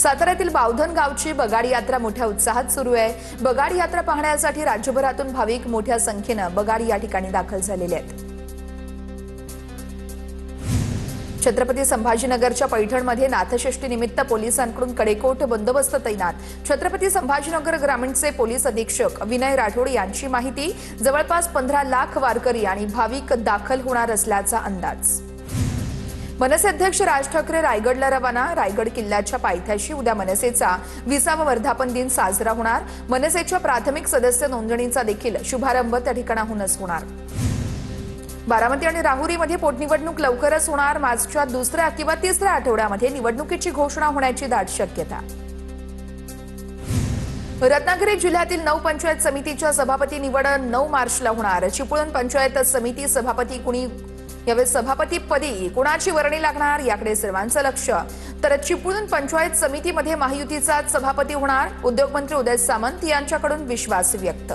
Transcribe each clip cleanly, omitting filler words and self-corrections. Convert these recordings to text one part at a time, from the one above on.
साताऱ्यातील बावधन गावची बगाडी यात्रा मोठ्या उत्साहात सुरू आहे। बगाडी यात्रा पाहण्यासाठी राज्यभरातून भाविक मोठ्या संख्येने बगाडी या ठिकाणी दाखल झालेले आहेत। छत्रपती संभाजीनगरच्या पैठणमध्ये नाथषष्ठी निमित्त पोलिसांकडून कडेकोट बंदोबस्त तैनात। छत्रपती संभाजीनगर ग्रामीणचे पोलीस अधीक्षक विनय राठोड यांची माहिती, जवळपास 15 लाख वारकरी आणि भाविक दाखल होणार असल्याचा अंदाज। मनसे अध्यक्ष राज ठाकरे रायगडला रवाना। रायगड किल्ल्याच्या पायथ्याशी उद्या मनसेचा 20वा वर्धापन दिन साजरा होणार। मनसेच्या प्राथमिक सदस्य नोंदणीचा देखील शुभारंभ त्या ठिकाणाहूनच होणार। बारामती आणि राहुरीमध्ये पोटनिवडणूक लवकरच होणार। मार्चच्या दुसऱ्या किंवा तिसऱ्या आठवड्यामध्ये निवडणुकीची घोषणा होण्याची दाट शक्यता। रत्नागिरी जिल्ह्यातील 9 पंचायत समितीच्या सभापती निवड 9 मार्चला होणार। चिपळूण पंचायत समिती सभापती यावेळी सभापतीपदी कुणाची वर्णी लागणार याकडे सर्वांचं लक्ष। तर चिपळूण पंचायत समितीमध्ये महायुतीचाच सभापती होणार। उद्योगमंत्री उदय सामंत यांच्याकडून विश्वास व्यक्त।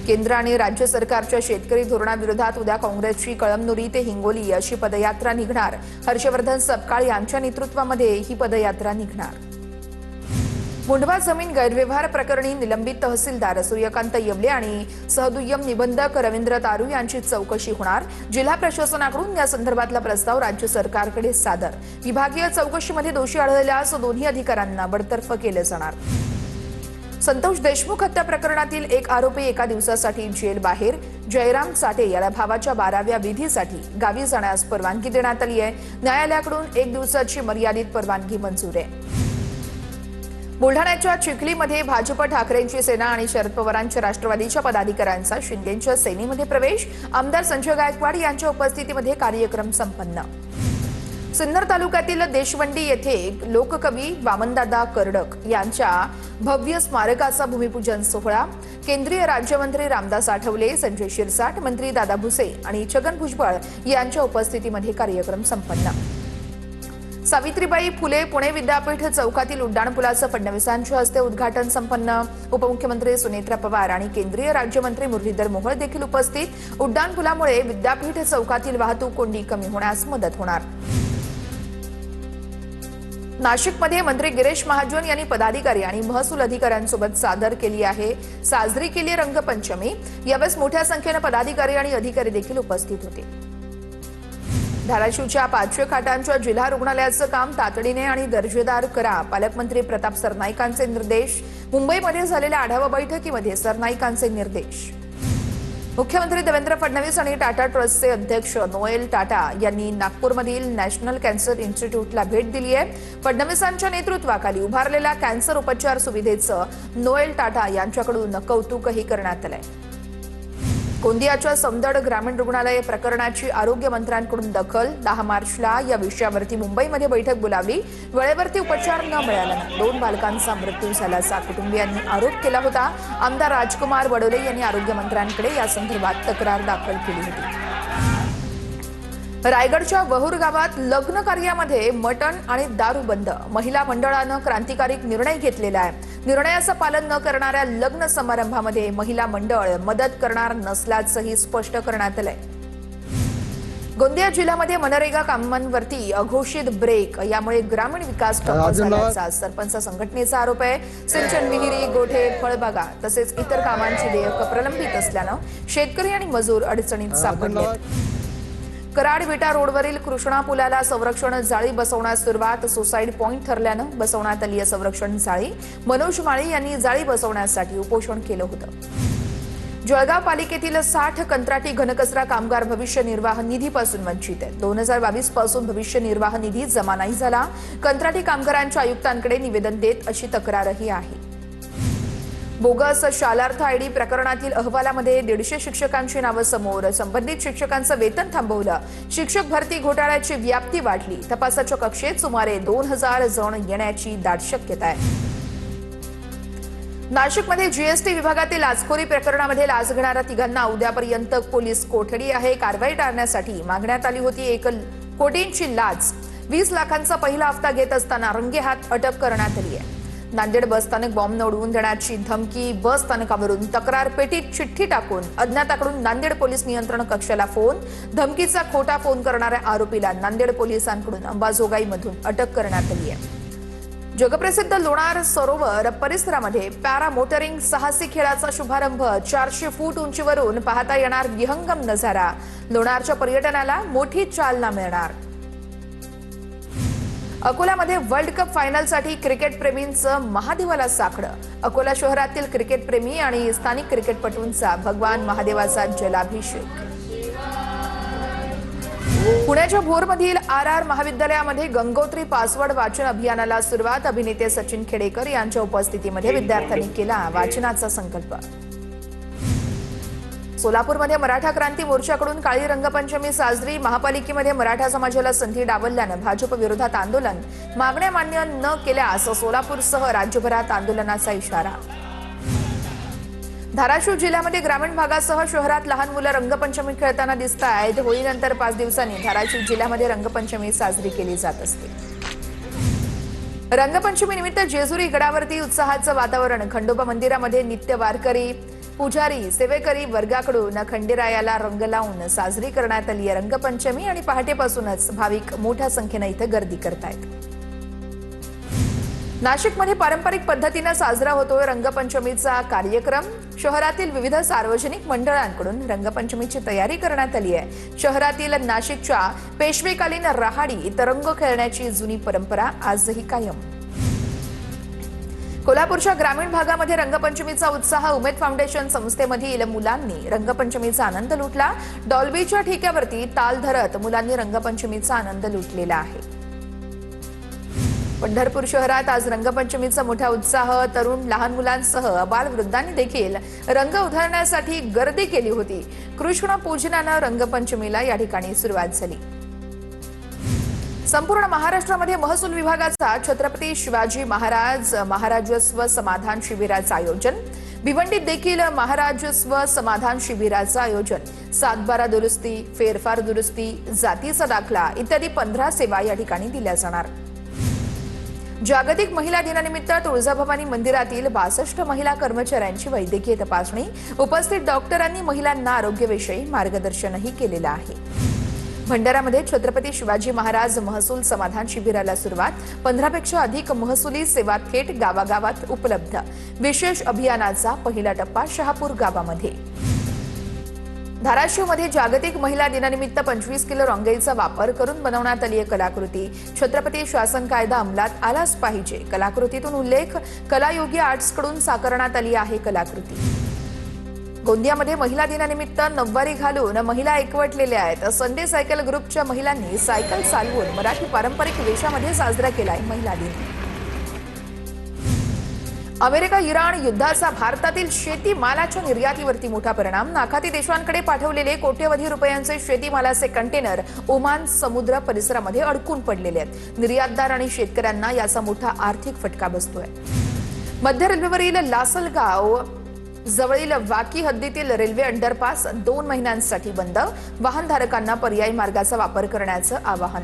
केंद्र आणि राज्य सरकारच्या शेतकरी धोरणाविरोधात उद्या काँग्रेसची कळमनुरी ते हिंगोली अशी पदयात्रा निघणार। हर्षवर्धन सपकाळ यांच्या नेतृत्वामध्ये ही पदयात्रा निघणार। मुंढवा जमीन गैरव्यवहार प्रकरणी निलंबित तहसीलदार सूर्यकांत येवले आणि सहदुय्यम निबंधक रवींद्र तारू यांची चौकशी होणार। जिल्हा प्रशासनाकडून या संदर्भातला प्रस्ताव राज्य सरकारकडे सादर। विभागीय चौकशीमध्ये दोषी आढळल्यास दोन्ही अधिकाऱ्यांना बडतर्फ केले जाणार। संतोष देशमुख हत्या प्रकरणातील एक आरोपी एका दिवसासाठी जेल बाहेर। जयराम चाटे याला भावाच्या 12व्या विधीसाठी गावी जाण्यास परवानगी देण्यात आली आहे। न्यायालयाकडून 1 दिवसाची मर्यादित परवानगी मंजूर आहे। बुलढाण्याच्या चिखलीमध्ये भाजप ठाकरेंची सेना आणि शरद पवारांच्या राष्ट्रवादीच्या पदाधिकाऱ्यांचा शिंदेंच्या सेनेमध्ये प्रवेश। आमदार संजय गायकवाड यांच्या उपस्थितीमध्ये कार्यक्रम संपन्न। सिन्नर तालुक्यातील देशवंडी येथे लोककवी वामनदादा कर्डक यांच्या भव्य स्मारकाचा भूमिपूजन सोहळा। केंद्रीय राज्यमंत्री रामदास आठवले, संजय शिरसाट, मंत्री दादा भुसे आणि छगन भुजबळ यांच्या उपस्थितीमध्ये कार्यक्रम संपन्न। सावित्रीबाई फुले पुणे विद्यापीठ चौकातील उड्डाणपुलाचं फडणवीसांच्या हस्ते उद्घाटन संपन्न। उपमुख्यमंत्री सुनेत्रा पवार आणि केंद्रीय राज्यमंत्री मुरलीधर मोहोळ देखील उपस्थित। उड्डाणपुलामुळे विद्यापीठ चौकातील वाहतूक कोंडी कमी होण्यास मदत होणार। नाशिकमध्ये मंत्री गिरीश महाजन यांनी पदाधिकारी आणि महसूल अधिकाऱ्यांसोबत साजरी केली रंगपंचमी। यावेळेस मोठ्या संख्येने पदाधिकारी आणि अधिकारी देखील उपस्थित होते। धाराशिवच्या 500 खाटांच्या जिल्हा रुग्णालयाचं काम तातडीने आणि दर्जेदार करा, पालकमंत्री प्रताप सरनाईकांचे निर्देश। मुंबईमध्ये झालेल्या आढावा बैठकीमध्ये सरनाईकांचे निर्देश। मुख्यमंत्री देवेंद्र फडणवीस आणि टाटा ट्रस्टचे अध्यक्ष नोएल टाटा यांनी नागपूरमधील नॅशनल कॅन्सर इन्स्टिट्यूटला भेट दिली आहे। फडणवीसांच्या नेतृत्वाखाली उभारलेल्या कॅन्सर उपचार सुविधेचं नोएल टाटा यांच्याकडून कौतुकही करण्यात आलंय। गोंदियाच्या सौंदड ग्रामीण रुग्णालय प्रकरणाची आरोग्यमंत्र्यांकडून दखल। 10 मार्चला या विषयावरती मुंबईमध्ये बैठक बोलावली। वेळेवरती उपचार न मिळाल्यानं 2 बालकांचा मृत्यू झाल्याचा कुटुंबियांनी आरोप केला होता। आमदार राजकुमार बडोले यांनी आरोग्यमंत्र्यांकडे या संदर्भात तक्रार दाखल केली होती। रायगडच्या वहूर गावात लग्न कार्यामध्ये मटण आणि दारू बंद। महिला मंडळानं क्रांतिकारी निर्णय घेतलेला आहे। निर्णयाचं पालन न करणाऱ्या लग्न समारंभामध्ये महिला मंडळ मदत करणार नसल्याचंही स्पष्ट करण्यात आलंय। गोंदिया जिल्ह्यामध्ये मनरेगा कामांवरती अघोषित ब्रेक, यामुळे ग्रामीण विकास ठप्प झाल्याचा सरपंच संघटनेचा आरोप आहे। सिंचन विहिरी, गोठे, फळबागा तसेच इतर कामांची देयक प्रलंबित असल्यानं शेतकरी आणि मजूर अडचणीत सापडले। कराड विटा रोडवरील कृष्णा पुलाला संरक्षण जाळी बसवण्यास सुरुवात। सुसाईड पॉइंट ठरल्यानं बसवण्यात आली संरक्षण जाळी। मनोज माळी यांनी जाळी बसवण्यासाठी उपोषण केलं होतं। जळगाव पालिकेतील 60 कंत्राटी घनकचरा कामगार भविष्य निर्वाह निधीपासून वंचित आहेत। 2022 पासून भविष्य निर्वाह निधी जमा नाही झाला। कंत्राटी कामगारांच्या आयुक्तांकडे निवेदन देत अशी तक्रारही आहे। बोगस शालार्थ आयडी प्रकरणातील अहवालामध्ये 150 शिक्षकांची नावं समोर। संबंधित शिक्षकांचं वेतन थांबवलं। शिक्षक भरती घोटाळ्याची व्याप्ती वाढली। तपासाच्या कक्षेत सुमारे 2000 जण येण्याची दाट शक्यता आहे। नाशिकमध्ये जीएसटी विभागातील लाचखोरी प्रकरणामध्ये लाच घेणाऱ्या तिघांना उद्यापर्यंत पोलीस कोठडी आहे। कारवाई टाळण्यासाठी मागण्यात आली होती 1 कोटींची लाच। 20 लाखांचा पहिला हप्ता घेत असताना रंगेहात अटक करण्यात आली आहे। नांदेड बस स्थानक बॉम्ब उडवून देण्याची धमकी। बस स्थानकावरून तक्रार पेटीत चिठ्ठी टाकून अज्ञाताकडून नांदेड पोलीस नियंत्रण कक्षाला फोन। धमकीचा खोटा फोन करणाऱ्या आरोपीला नांदेड पोलिसांकडून अंबाजोगाईमधून अटक करण्यात आली आहे। जगप्रसिद्ध लोणार सरोवर परिसरामध्ये पॅरा मोटरिंग साहसी खेळाचा शुभारंभ 400 फूट उंचीवरून पाहता येणार विहंगम नजारा. लोणारच्या पर्यटनाला मोठी चालना मिळणार. अकोल्यामध्ये वर्ल्ड कप फायनलसाठी क्रिकेट प्रेमींचं महादेवाला साकडं. अकोला शहरातील क्रिकेट प्रेमी आणि स्थानिक क्रिकेटपटूंचा भगवान महादेवाचा जलाभिषेक. पुण्याच्या भोरमधील आर महाविद्यालयामध्ये गंगोत्री पासवर्ड वाचन अभियानाला सुरुवात. अभिनेते सचिन खेडेकर यांच्या उपस्थितीमध्ये विद्यार्थ्यांनी केला वाचनाचा संकल्प. सोलापूरमध्ये मराठा क्रांती मोर्चाकडून काळी रंगपंचमी साजरी. महापालिकेमध्ये मराठा समाजाला संधी डावलल्यानं भाजप विरोधात आंदोलन. मागण्या मान्य न केल्यास सोलापूरसह राज्यभरात आंदोलनाचा इशारा. धाराशिव जिल्ह्यामध्ये ग्रामीण भागासह शहरात लहान मुलं रंगपंचमी खेळताना दिसत आहेत. होळीनंतर 5 दिवसांनी धाराशिव जिल्ह्यामध्ये रंगपंचमी साजरी केली जात असते. रंगपंचमी निमित्त जेजुरी गडावरती उत्साहाचं वातावरण. खंडोबा मंदिरामध्ये नित्य वारकरी, पुजारी, सेवेकरी वर्गाकडून खंडेरायाला रंग लावून साजरी करण्यात आली आहे रंगपंचमी आणि पहाटेपासूनच भाविक मोठ्या संख्येने इथे गर्दी करतायत. नाशिकमध्ये पारंपरिक पद्धतीने साजरा होतोय रंगपंचमीचा कार्यक्रम. शहरातील विविध सार्वजनिक मंडळांकडून रंगपंचमीची तयारी करण्यात आली आहे. शहरातील नाशिकच्या पेशवेकालीन राहाडीत रंग खेळण्याची जुनी परंपरा आजही कायम. कोल्हापूरच्या ग्रामीण भागामध्ये रंगपंचमीचा उत्साह. उमेद फाउंडेशन संस्थेमधील मुलांनी रंगपंचमीचा आनंद लुटला. डॉल्बीच्या ठिक्यावरती ताल धरत मुलांनी रंगपंचमीचा आनंद लुटलेला आहे. पंढरपूर शहरात आज रंगपंचमीचा मोठा उत्साह. तरुण लहान मुलांसह बालवृद्धांनी देखील रंग उधळण्यासाठी गर्दी केली होती. कृष्ण पूजनानं रंगपंचमीला या ठिकाणी सुरुवात झाली. संपूर्ण महाराष्ट्रामध्ये महसूल विभागाचा छत्रपती शिवाजी महाराज महाराजस्व समाधान शिबिराचं आयोजन. भिवंडीत देखील महाराजस्व समाधान शिबिराचं आयोजन. 7/12 दुरुस्ती, फेरफार दुरुस्ती, जातीचा दाखला इत्यादी 15 सेवा या ठिकाणी दिल्या जाणार. जागतिक महिला दिनानिमित्त तुळजाभवानी मंदिरातील 62 महिला कर्मचाऱ्यांची वैद्यकीय तपासणी. उपस्थित डॉक्टरांनी महिलांना आरोग्याविषयी मार्गदर्शनही केलेलं आहे. भंडारामध्ये छत्रपती शिवाजी महाराज महसूल समाधान शिबिराला सुरुवात. 15 पेक्षा अधिक महसुली सेवा थेट गावागावात उपलब्ध. विशेष अभियानाचा पहिला टप्पा शहापूर गावामध्ये. धाराशिवमध्ये जागतिक महिला दिनानिमित्त 25 किलो रांगोळीचा वापर करून बनवण्यात आली कलाकृती. छत्रपती शासन कायदा अंमलात आलाच पाहिजे कलाकृतीतून उल्लेख. कलायोगी आर्ट्सकडून साकारण्यात आली आहे कलाकृती. गोंदियामध्ये महिला दिनानिमित्त नववारी घालून महिला एकवटलेल्या आहेत. संडे सायकल ग्रुपच्या महिलांनी सायकल चालवून मराठी पारंपरिक वेशामध्ये साजरा केलाय महिला दिन. अमेरिका इराण युद्धाचा भारतातील शेतीमालाच्या निर्यातीवरती मोठा परिणाम. नाखाती देशांकडे पाठवलेले कोट्यवधी रुपयांचे शेतीमालाचे कंटेनर ओमान समुद्र परिसरामध्ये अडकून पडलेले आहेत. निर्यातदार आणि शेतकऱ्यांना याचा मोठा आर्थिक फटका बसतोय. मध्य रेल्वेवरील लासलगाव जवळील वाकी हद्दीतील रेल्वे अंडरपास 2 महिन्यांसाठी बंद. वाहनधारकांना पर्यायी मार्गाचा वापर करण्याचं आवाहन.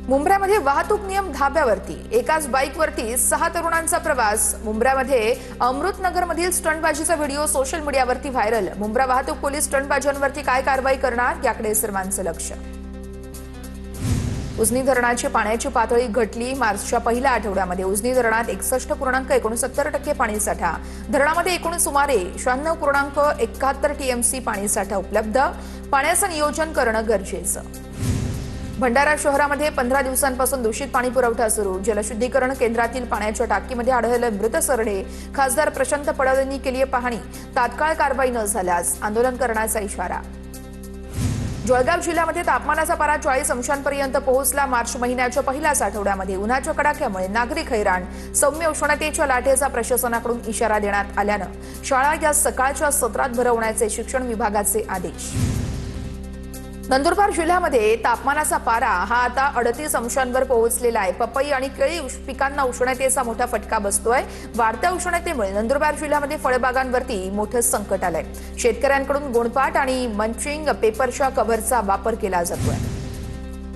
मुंब्र्यामध्ये वाहतूक नियम धाब्यावरती. एकाच बाईकवरती 6 तरुणांचा प्रवास. मुंब्र्यामध्ये अमृतनगरमधील स्टंटबाजीचा व्हिडिओ सोशल मीडियावरती व्हायरल. मुंब्रा वाहतूक पोलीस स्टंटबाजांवरती काय कारवाई करणार याकडे सर्वांचं लक्ष. उजनी धरणाची पाण्याची पातळी घटली. मार्चच्या पहिल्या आठवड्यामध्ये उजनी धरणात 61.69% पाणीसाठा. धरणामध्ये एकूण सुमारे 96.71 टीएमसी पाणीसाठा उपलब्ध. पाण्याचं नियोजन करणं गरजेचं. भंडारा शहरामध्ये 15 दिवसांपासून दूषित पाणी पुरवठा सुरू. जलशुद्धीकरण केंद्रातील पाण्याच्या टाकीमध्ये आढळले मृत सरडे. खासदार प्रशांत पडळेंनी केली पाहणी. तात्काळ कारवाई न झाल्यास आंदोलन करण्याचा इशारा. जळगाव जिल्ह्यामध्ये तापमानाचा पारा 40 अंशांपर्यंत पोहोचला. मार्च महिन्याच्या पहिल्याच आठवड्यामध्ये उन्हाच्या कडाक्यामुळे नागरिक हैराण. सौम्य उष्णतेच्या लाटेचा प्रशासनाकडून इशारा देण्यात आल्यानं शाळा या सकाळच्या सत्रात भरवण्याचे शिक्षण विभागाचे आदेश. नंदुरबार जिल्ह्यामध्ये तापमानाचा पारा हा आता 38 अंशांवर पोहोचलेला आहे. पपई आणि केळी पिकांना उष्णतेचा मोठा फटका बसतोय. वाढत्या उष्णतेमुळे नंदुरबार जिल्ह्यामध्ये फळबागांवरती मोठं संकट आलंय. शेतकऱ्यांकडून गोणपाट आणि मंचिंग पेपरच्या कव्हरचा वापर केला जातोय.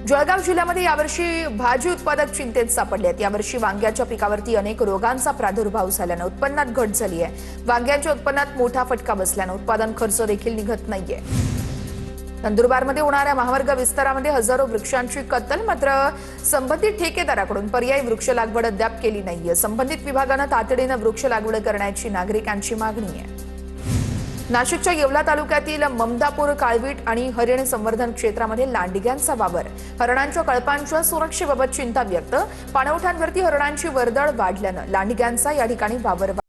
जळगाव जिल्ह्यामध्ये यावर्षी भाजी उत्पादक चिंतेत सापडले आहेत. यावर्षी वांग्याच्या पिकावरती अनेक रोगांचा प्रादुर्भाव झाल्यानं उत्पन्नात घट झाली आहे. वांग्याच्या उत्पन्नात मोठा फटका बसल्यानं उत्पादन खर्च देखील निघत नाहीये. नंदुरबारमध्ये होणाऱ्या महामार्ग विस्तारामध्ये हजारो वृक्षांची कत्तल, मात्र संबंधित ठेकेदाराकडून पर्यायी वृक्ष लागवड अद्याप केली नाहीये. संबंधित विभागानं तातडीनं वृक्ष लागवड करण्याची नागरिकांची मागणी आहे. नाशिकच्या येवला तालुक्यातील ममदापूर, काळवीट आणि हरिण संवर्धन क्षेत्रामध्ये लांडग्यांचा वावर. हरणांच्या कळपांच्या सुरक्षेबाबत चिंता व्यक्त. पाणवठ्यांवरती हरणांची वर्दळ वाढल्यानं लांडग्यांचा या ठिकाणी वावर